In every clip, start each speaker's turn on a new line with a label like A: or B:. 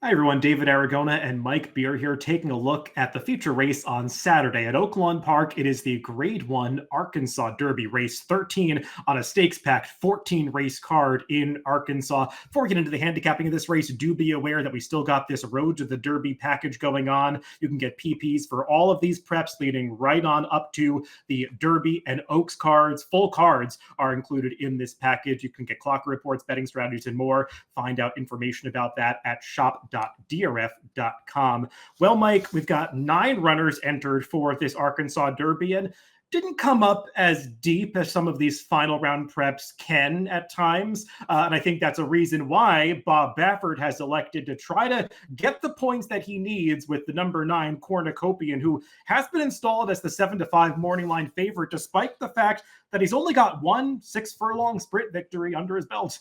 A: Hi everyone, David Aragona and Mike Beer here taking a look at the feature race on Saturday at Oaklawn Park. It is the Grade 1 Arkansas Derby, race 13 on a stakes-packed 14 race card in Arkansas. Before we get into the handicapping of this race, do be aware that we still got this Road to the Derby package going on. You can get PPs for all of these preps leading right on up to the Derby and Oaks cards. Full cards are included in this package. You can get clock reports, betting strategies, and more. Find out information about that at shop.drf.com. Well, Mike, we've got 9 runners entered for this Arkansas Derby, and didn't come up as deep as some of these final round preps can at times. And I think that's a reason why Bob Baffert has elected to try to get the points that he needs with the number 9 Cornucopian, who has been installed as the 7-5 morning line favorite, despite the fact that he's only got one 6-furlong sprint victory under his belt.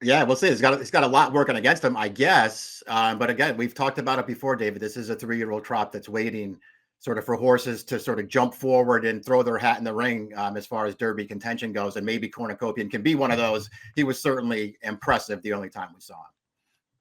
B: Yeah, we'll see. He's got a lot working against him, I guess. But again, we've talked about it before, David. This is a 3-year-old crop that's waiting sort of for horses to sort of jump forward and throw their hat in the ring as far as Derby contention goes. And maybe Cornucopian can be one of those. He was certainly impressive the only time we saw him.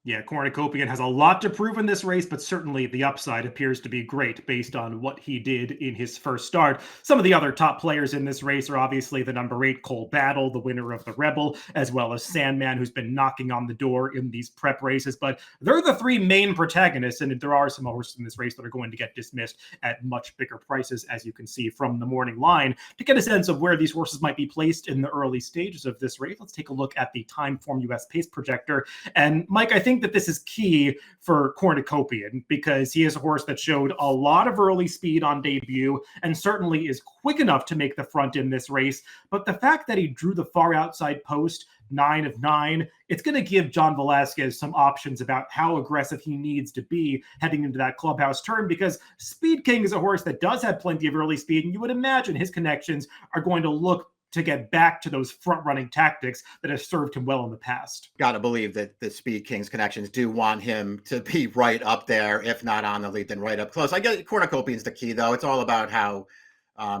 A: Yeah, Cornucopian has a lot to prove in this race, but certainly the upside appears to be great based on what he did in his first start. Some of the other top players in this race are obviously the number 8 Cole Battle, the winner of the Rebel, as well as Sandman, who's been knocking on the door in these prep races. But they're the 3 main protagonists, and there are some horses in this race that are going to get dismissed at much bigger prices, as you can see from the morning line. To get a sense of where these horses might be placed in the early stages of this race, let's take a look at the Timeform US Pace Projector. And Mike, I think that this is key for Cornucopian because he is a horse that showed a lot of early speed on debut and certainly is quick enough to make the front in this race. But the fact that he drew the far outside post, 9 of 9, it's going to give John Velasquez some options about how aggressive he needs to be heading into that clubhouse turn, because Speed King is a horse that does have plenty of early speed, and you would imagine his connections are going to look to get back to those front-running tactics that have served him well in the past.
B: Got to believe that the Speed King's connections do want him to be right up there, if not on the lead, then right up close. I guess Cornucopian's the key, though. It's all about how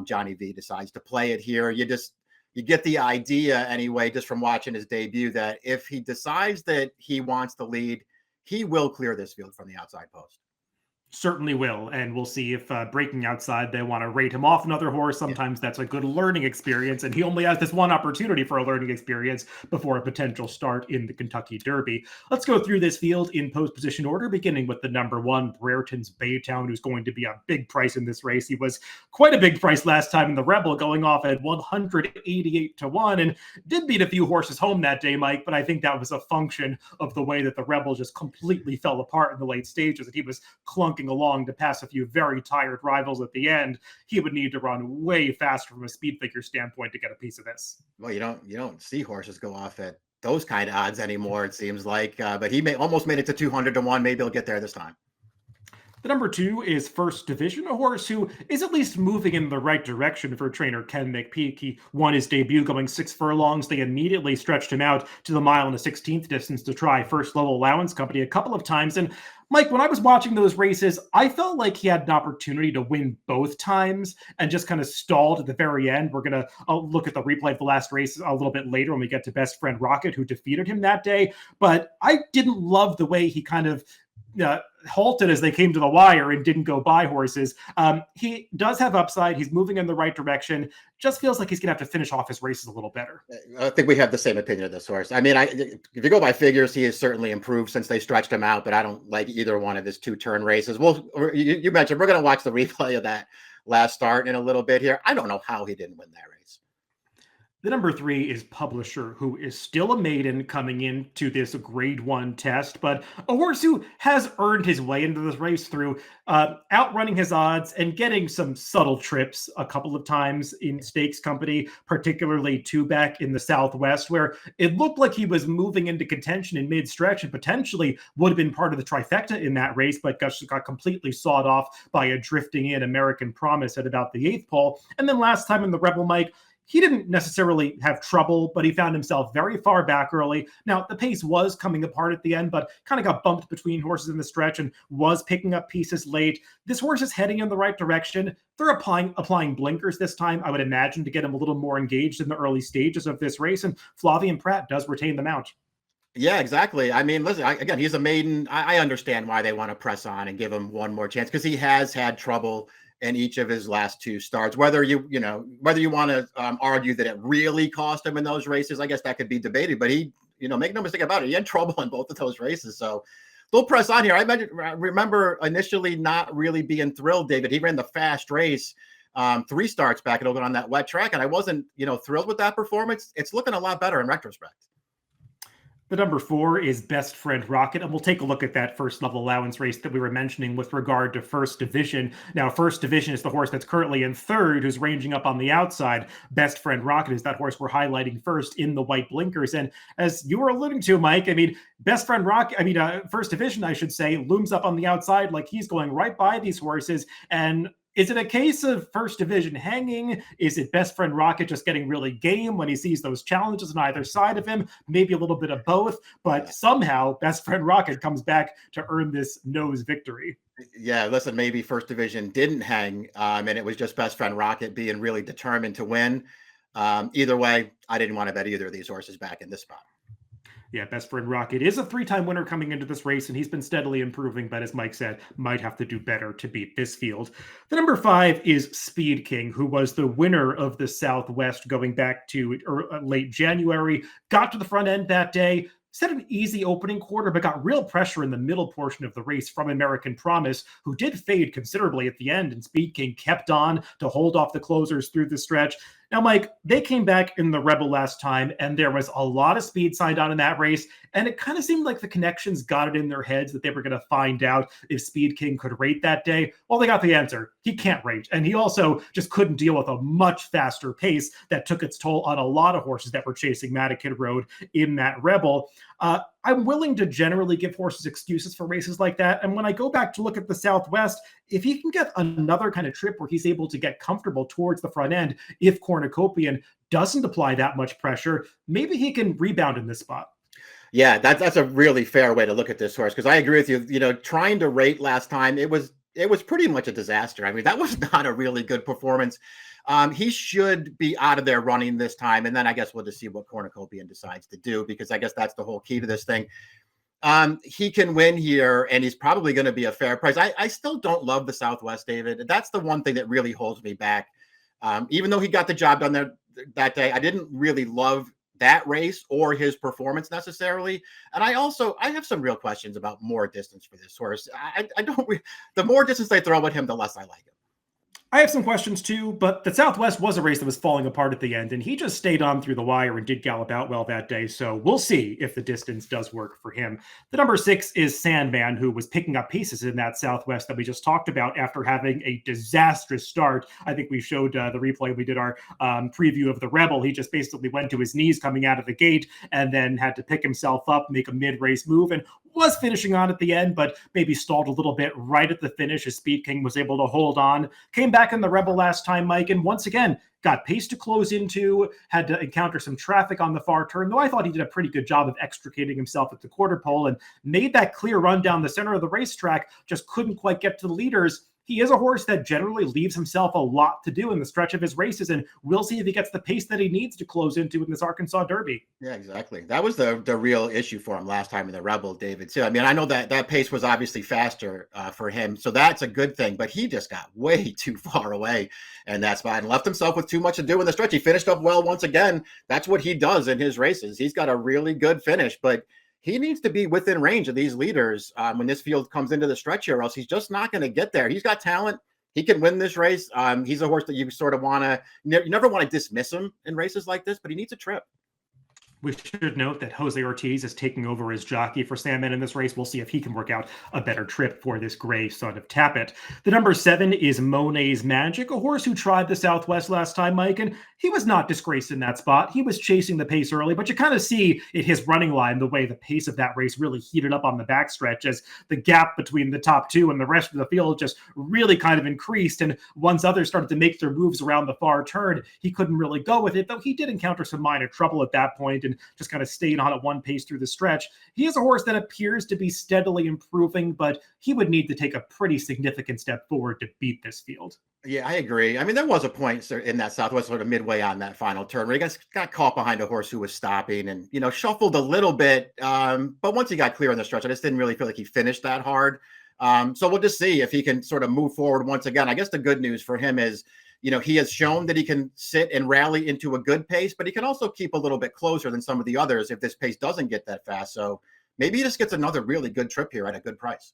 B: Johnny V decides to play it here. You get the idea anyway, just from watching his debut, that if he decides that he wants the lead, he will clear this field from the outside post.
A: Certainly will, and we'll see if breaking outside they want to rate him off another horse. Sometimes that's a good learning experience, and he only has this one opportunity for a learning experience before a potential start in the Kentucky Derby. Let's go through this field in post position order, beginning with the number 1 Brereton's Baytown, who's going to be a big price in this race. He was quite a big price last time in the Rebel, going off at 188 to 1, and did beat a few horses home that day, Mike, but I think that was a function of the way that the Rebel just completely fell apart in the late stages, that he was clunking along to pass a few very tired rivals at the end. He would need to run way faster from a speed figure standpoint to get a piece of this.
B: Well, you don't see horses go off at those kind of odds anymore, it seems like. But he almost made it to 200 to 1. Maybe he'll get there this time.
A: The number 2 is First Division, a horse who is at least moving in the right direction for trainer Ken McPeak. He won his debut going 6 furlongs. They immediately stretched him out to the mile and a 16th distance to try First Level Allowance Company a couple of times. And Mike, when I was watching those races, I felt like he had an opportunity to win both times and just kind of stalled at the very end. We're going to look at the replay of the last race a little bit later when we get to Best Friend Rocket, who defeated him that day. But I didn't love the way he kind of halted as they came to the wire and didn't go by horses. He does have upside. He's moving in the right direction. Just feels like he's going to have to finish off his races a little better.
B: I think we have the same opinion of this horse. I mean, if you go by figures, he has certainly improved since they stretched him out, but I don't like either one of his 2-turn races. Well, you mentioned we're going to watch the replay of that last start in a little bit here. I don't know how he didn't win that race.
A: The number 3 is Publisher, who is still a maiden coming into this Grade 1 test, but a horse who has earned his way into this race through outrunning his odds and getting some subtle trips a couple of times in stakes company, particularly 2 back in the Southwest, where it looked like he was moving into contention in mid-stretch and potentially would have been part of the trifecta in that race, but got completely sawed off by a drifting in American Promise at about the 8th pole. And then last time in the Rebel, Mike, he didn't necessarily have trouble, but he found himself very far back early. Now, the pace was coming apart at the end, but kind of got bumped between horses in the stretch and was picking up pieces late. This horse is heading in the right direction. They're applying blinkers this time, I would imagine, to get him a little more engaged in the early stages of this race, and Flavien Prat does retain the mount.
B: Yeah, exactly. I mean, listen, again, he's a maiden. I understand why they want to press on and give him one more chance because he has had trouble in each of his last two starts. Whether whether you want to argue that it really cost him in those races, I guess that could be debated. But he, make no mistake about it, he had trouble in both of those races. So they'll press on here. I remember initially not really being thrilled, David. He ran the fast race 3 starts back at Oaklawn on that wet track, and I wasn't, thrilled with that performance. It's looking a lot better in retrospect.
A: The number 4 is Best Friend Rocket, and we'll take a look at that first level allowance race that we were mentioning with regard to First Division. Now, First Division is the horse that's currently in third, who's ranging up on the outside. Best Friend Rocket is that horse we're highlighting first in the white blinkers. And as you were alluding to, Mike, Best Friend Rocket, First Division, I should say, looms up on the outside like he's going right by these horses. And is it a case of First Division hanging? Is it Best Friend Rocket just getting really game when he sees those challenges on either side of him? Maybe a little bit of both, but somehow Best Friend Rocket comes back to earn this nose victory.
B: Yeah, listen, maybe First Division didn't hang, and it was just Best Friend Rocket being really determined to win. Either way, I didn't want to bet either of these horses back in this spot.
A: Yeah, Best Friend Rocket is a 3-time winner coming into this race, and he's been steadily improving, but as Mike said, might have to do better to beat this field. The number 5 is Speed King, who was the winner of the Southwest going back to late January, got to the front end that day, set an easy opening quarter, but got real pressure in the middle portion of the race from American Promise, who did fade considerably at the end, and Speed King kept on to hold off the closers through the stretch. Now, Mike, they came back in the Rebel last time, and there was a lot of speed signed on in that race, and it kind of seemed like the connections got it in their heads that they were going to find out if Speed King could rate that day. Well, they got the answer. He can't rate, and he also just couldn't deal with a much faster pace that took its toll on a lot of horses that were chasing Matakin Road in that Rebel. I'm willing to generally give horses excuses for races like that. And when I go back to look at the Southwest, if he can get another kind of trip where he's able to get comfortable towards the front end, if Cornucopian doesn't apply that much pressure, maybe he can rebound in this spot.
B: Yeah, that's a really fair way to look at this horse, because I agree with you. Trying to rate last time, it was pretty much a disaster. That was not a really good performance. He should be out of there running this time. And then I guess we'll just see what Cornucopian decides to do, because I guess that's the whole key to this thing. He can win here, and he's probably going to be a fair price. I still don't love the Southwest, David. That's the one thing that really holds me back. Even though he got the job done there that day, I didn't really love that race or his performance necessarily. And I have some real questions about more distance for this horse. The more distance they throw at him, the less I like him.
A: I have some questions too, but the Southwest was a race that was falling apart at the end, and he just stayed on through the wire and did gallop out well that day, so we'll see if the distance does work for him. The number 6 is Sandman, who was picking up pieces in that Southwest that we just talked about after having a disastrous start. I think we showed the replay. We did our preview of the Rebel. He just basically went to his knees coming out of the gate and then had to pick himself up, make a mid-race move, and was finishing on at the end, but maybe stalled a little bit right at the finish as Speed King was able to hold on. Came back in the Rebel last time, Mike, and once again, got pace to close into, had to encounter some traffic on the far turn, though I thought he did a pretty good job of extricating himself at the quarter pole and made that clear run down the center of the racetrack, just couldn't quite get to the leaders. He is a horse that generally leaves himself a lot to do in the stretch of his races, and we'll see if he gets the pace that he needs to close into in this Arkansas Derby.
B: Yeah, exactly. That was the real issue for him last time in the Rebel, David, too. I know that pace was obviously faster for him, so that's a good thing, but he just got way too far away in that spot and left himself with too much to do in the stretch. He finished up well once again. That's what he does in his races. He's got a really good finish, but he needs to be within range of these leaders when this field comes into the stretch here, or else he's just not going to get there. He's got talent. He can win this race. He's a horse that you sort of you never want to dismiss him in races like this, but he needs a trip.
A: We should note that Jose Ortiz is taking over as jockey for Sandman in this race. We'll see if he can work out a better trip for this gray son of Tappet. The number 7 is Monet's Magic, a horse who tried the Southwest last time, Mike, and he was not disgraced in that spot. He was chasing the pace early, but you kind of see in his running line the way the pace of that race really heated up on the backstretch as the gap between the top 2 and the rest of the field just really kind of increased. And once others started to make their moves around the far turn, he couldn't really go with it, though he did encounter some minor trouble at that point. and just kind of stayed on at one pace through the stretch. He is a horse that appears to be steadily improving, but he would need to take a pretty significant step forward to beat this field.
B: Yeah, I agree. I mean, there was a point in that Southwest sort of midway on that final turn where he got caught behind a horse who was stopping and, shuffled a little bit. But once he got clear on the stretch, I just didn't really feel like he finished that hard. So we'll just see if he can sort of move forward once again. I guess the good news for him is, he has shown that he can sit and rally into a good pace, but he can also keep a little bit closer than some of the others if this pace doesn't get that fast. So maybe he just gets another really good trip here at a good price.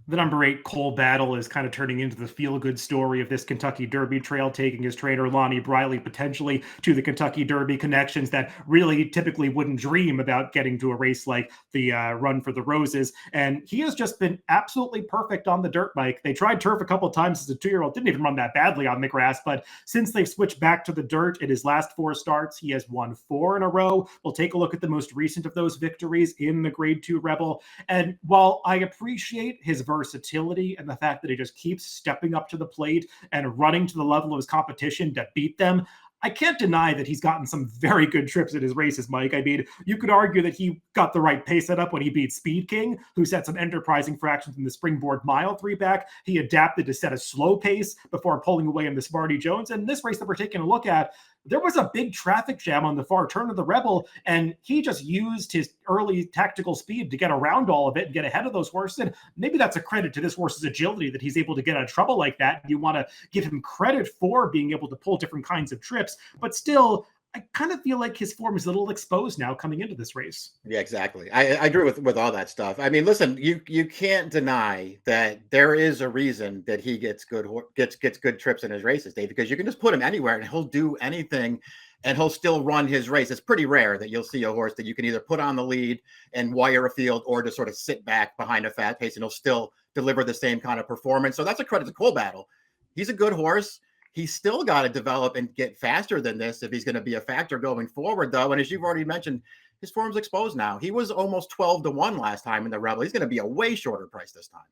A: The number 8 Cole Battle is kind of turning into the feel-good story of this Kentucky Derby trail, taking his trainer Lonnie Briley potentially to the Kentucky Derby, connections that really typically wouldn't dream about getting to a race like the Run for the Roses. And he has just been absolutely perfect on the dirt, Mike. They tried turf a couple of times as a 2-year-old, didn't even run that badly on the grass, but since they've switched back to the dirt in his last 4 starts, he has won 4 in a row. We'll take a look at the most recent of those victories in the Grade 2 Rebel. And while I appreciate his versatility and the fact that he just keeps stepping up to the plate and running to the level of his competition to beat them, I can't deny that he's gotten some very good trips in his races, Mike. I mean, you could argue that he got the right pace setup when he beat Speed King, who set some enterprising fractions in the Springboard Mile 3-back. He adapted to set a slow pace before pulling away in the Smarty Jones. And this race that we're taking a look at, there was a big traffic jam on the far turn of the Rebel, and he just used his early tactical speed to get around all of it and get ahead of those horses. And maybe that's a credit to this horse's agility that he's able to get out of trouble like that. You want to give him credit for being able to pull different kinds of trips, but still, I kind of feel like his form is a little exposed now coming into this race.
B: Yeah, exactly. I agree with all that stuff. I mean, listen, you can't deny that there is a reason that he gets good trips in his races, Dave, because you can just put him anywhere and he'll do anything and he'll still run his race. It's pretty rare that you'll see a horse that you can either put on the lead and wire a field or just sort of sit back behind a fat pace and he'll still deliver the same kind of performance. So that's a credit to Cole Battle. He's a good horse. He's still got to develop and get faster than this if he's going to be a factor going forward, though. And as you've already mentioned, his form's exposed now. He was almost 12-1 last time in the Rebel. He's going to be a way shorter price this time.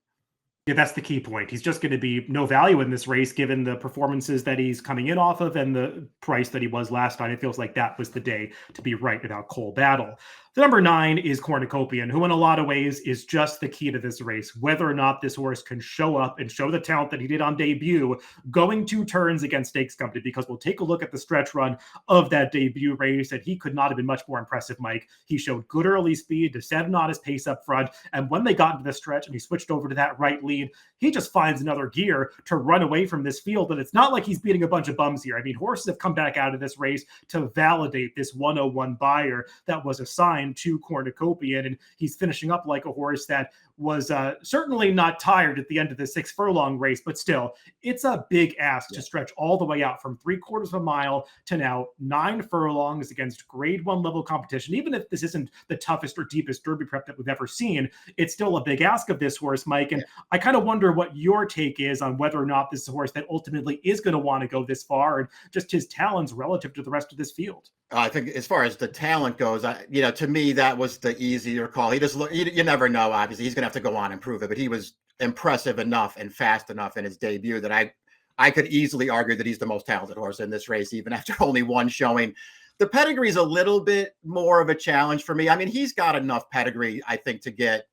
A: Yeah, that's the key point. He's just going to be no value in this race given the performances that he's coming in off of and the price that he was last time. It feels like that was the day to be right about Cole Battle. The number 9 is Cornucopian, who in a lot of ways is just the key to this race. Whether or not this horse can show up and show the talent that he did on debut, going 2 turns against Stakes Company, because we'll take a look at the stretch run of that debut race, and he could not have been much more impressive, Mike. He showed good early speed, descended on his pace up front, and when they got into the stretch and he switched over to that right lead, he just finds another gear to run away from this field. And it's not like he's beating a bunch of bums here. I mean, horses have come back out of this race to validate this 101 buyer that was assigned to Cornucopian, and he's finishing up like a horse that was certainly not tired at the end of the 6 furlong race, but still, it's a big ask to stretch all the way out from 3/4 of a mile to now 9 furlongs against Grade 1 level competition. Even if this isn't the toughest or deepest Derby prep that we've ever seen, it's still a big ask of this horse, Mike. And I kind of wonder what your take is on whether or not this is a horse that ultimately is going to want to go this far and just his talents relative to the rest of this field.
B: I think as far as the talent goes, to me, that was the easier call. You never know, obviously. He's going to have to go on and prove it, but he was impressive enough and fast enough in his debut that I could easily argue that he's the most talented horse in this race, even after only one showing. The pedigree is a little bit more of a challenge for me. I mean, he's got enough pedigree, I think, to get,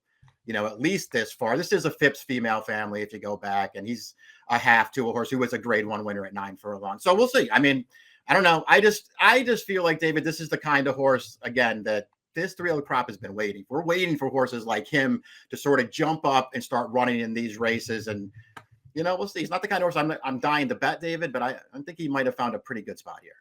B: at least this far. This is a Phipps female family, if you go back, and he's a half to a horse who was a Grade 1 winner at 9 furlongs. So we'll see. I mean, I don't know. I just feel like, David, this is the kind of horse, again, that this 3-year-old crop has been waiting. We're waiting for horses like him to sort of jump up and start running in these races. And, we'll see. He's not the kind of horse I'm dying to bet, David, but I think he might have found a pretty good spot here.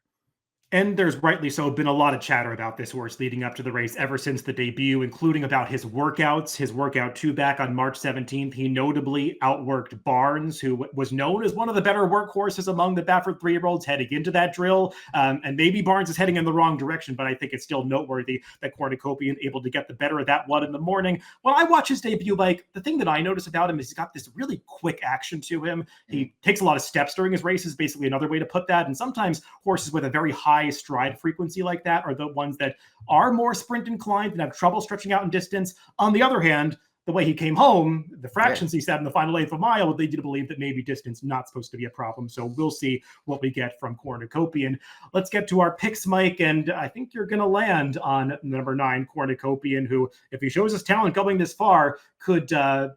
A: And there's rightly so been a lot of chatter about this horse leading up to the race ever since the debut, including about his workouts, his workout 2 back on March 17th. He notably outworked Barnes, who was known as one of the better workhorses among the Baffert 3-year-olds heading into that drill. And maybe Barnes is heading in the wrong direction, but I think it's still noteworthy that Cornucopian able to get the better of that one in the morning. When I watch his debut, Mike, the thing that I notice about him is he's got this really quick action to him. He takes a lot of steps during his races, basically another way to put that. And sometimes horses with a very high stride frequency like that are the ones that are more sprint inclined and have trouble stretching out in distance. On the other hand, the way he came home, the fractions he set in the final 8th of a mile would lead you to believe that maybe distance not supposed to be a problem. So we'll see what we get from Cornucopian. Let's get to our picks, Mike, and I think you're going to land on number 9, Cornucopian, who, if he shows his talent going this far, could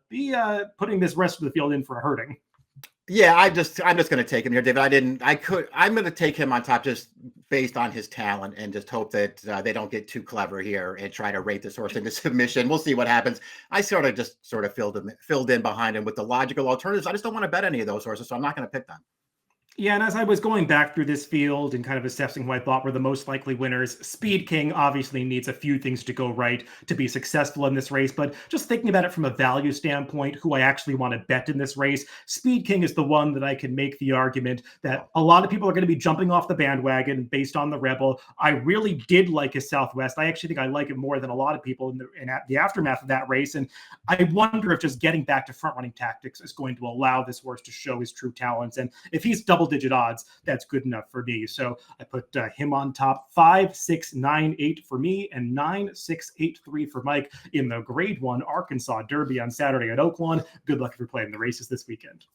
A: be putting this rest of the field in for a hurting.
B: Yeah, I'm just going to take him here, David. I'm going to take him on top just based on his talent and just hope that they don't get too clever here and try to rate this horse into submission. We'll see what happens. I sort of filled in behind him with the logical alternatives. I just don't want to bet any of those horses, so I'm not going to pick them.
A: Yeah, and as I was going back through this field and kind of assessing who I thought were the most likely winners, Speed King obviously needs a few things to go right to be successful in this race. But just thinking about it from a value standpoint, who I actually want to bet in this race, Speed King is the one that I can make the argument that a lot of people are going to be jumping off the bandwagon based on the Rebel. I really did like his Southwest. I actually think I like it more than a lot of people in the aftermath of that race. And I wonder if just getting back to front-running tactics is going to allow this horse to show his true talents. And if he's double-digit odds, that's good enough for me. So I put him on top. 5, 6, 9, 8 for me, and 9, 6, 8, 3 for Mike in the Grade 1 Arkansas Derby on Saturday at Oaklawn. Good luck if you're playing the races this weekend.